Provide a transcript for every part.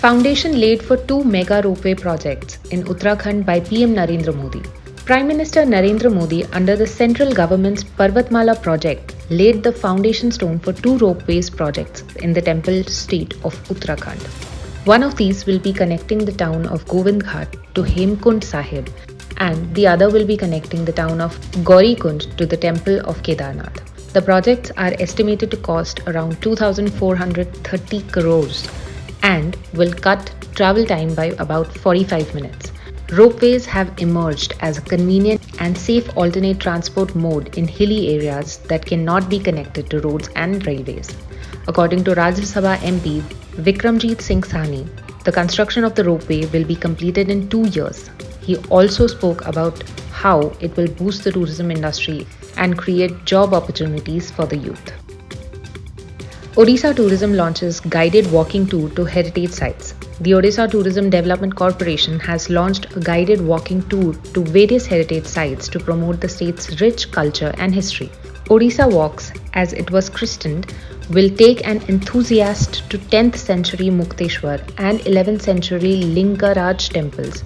Foundation laid for two mega ropeway projects in Uttarakhand by PM Narendra Modi. Prime Minister Narendra Modi, under the central government's Parvatmala project, laid the foundation stone for two ropeways projects in the temple state of Uttarakhand. One of these will be connecting the town of Govind Ghat to Hemkund Sahib, and the other will be connecting the town of Gaurikund to the temple of Kedarnath. The projects are estimated to cost around 2,430 crores and will cut travel time by about 45 minutes. Ropeways have emerged as a convenient and safe alternate transport mode in hilly areas that cannot be connected to roads and railways. According to Rajya Sabha MP Vikramjit Singh Sahni, the construction of the ropeway will be completed in 2 years. He also spoke about how it will boost the tourism industry and create job opportunities for the youth. Odisha Tourism launches guided walking tour to heritage sites. The Odisha Tourism Development Corporation has launched a guided walking tour to various heritage sites to promote the state's rich culture and history. Odisha Walks, as it was christened, will take an enthusiast to 10th century Mukteshwar and 11th century Lingaraj temples,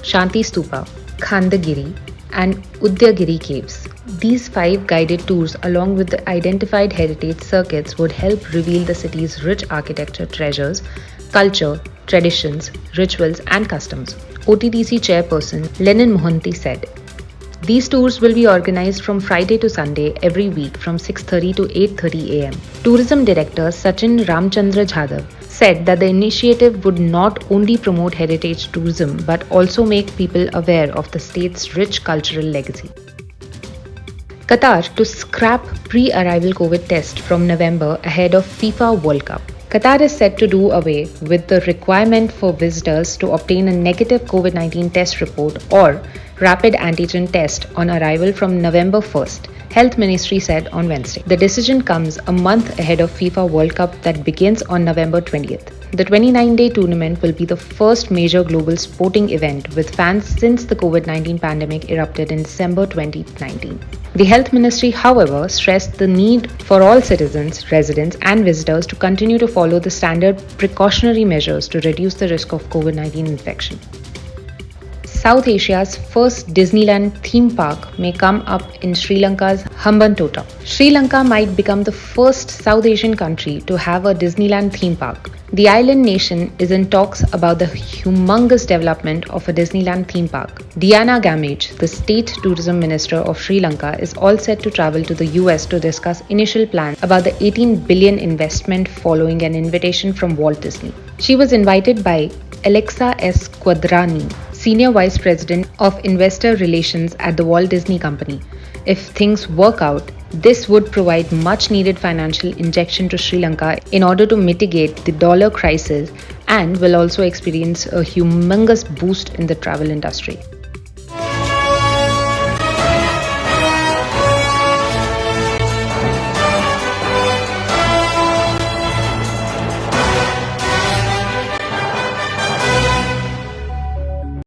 Shanti Stupa, Khandagiri, and Udyagiri caves. These 5 guided tours, along with the identified heritage circuits, would help reveal the city's rich architecture treasures, culture, traditions, rituals, and customs. OTDC chairperson Lenin Mohanty said, "These tours will be organized from Friday to Sunday every week from 6:30 to 8:30 am. Tourism Director Sachin Ramchandra Jadhav said that the initiative would not only promote heritage tourism but also make people aware of the state's rich cultural legacy. Qatar to scrap pre-arrival COVID test from November ahead of FIFA World Cup. Qatar is set to do away with the requirement for visitors to obtain a negative COVID-19 test report or rapid antigen test on arrival from November 1st, Health Ministry said on Wednesday. The decision comes a month ahead of FIFA World Cup that begins on November 20th. The 29-day tournament will be the first major global sporting event with fans since the COVID-19 pandemic erupted in December 2019. The Health Ministry, however, stressed the need for all citizens, residents, and visitors to continue to follow the standard precautionary measures to reduce the risk of COVID-19 infection. South Asia's first Disneyland theme park may come up in Sri Lanka's Hambantota. Sri Lanka might become the first South Asian country to have a Disneyland theme park. The island nation is in talks about the humongous development of a Disneyland theme park. Diana Gamage, the state tourism minister of Sri Lanka, is all set to travel to the US to discuss initial plans about the $18 billion investment following an invitation from Walt Disney. She was invited by Alexa S. Quadrani, Senior Vice President of Investor Relations at the Walt Disney Company. If things work out, this would provide much needed financial injection to Sri Lanka in order to mitigate the dollar crisis and will also experience a humongous boost in the travel industry.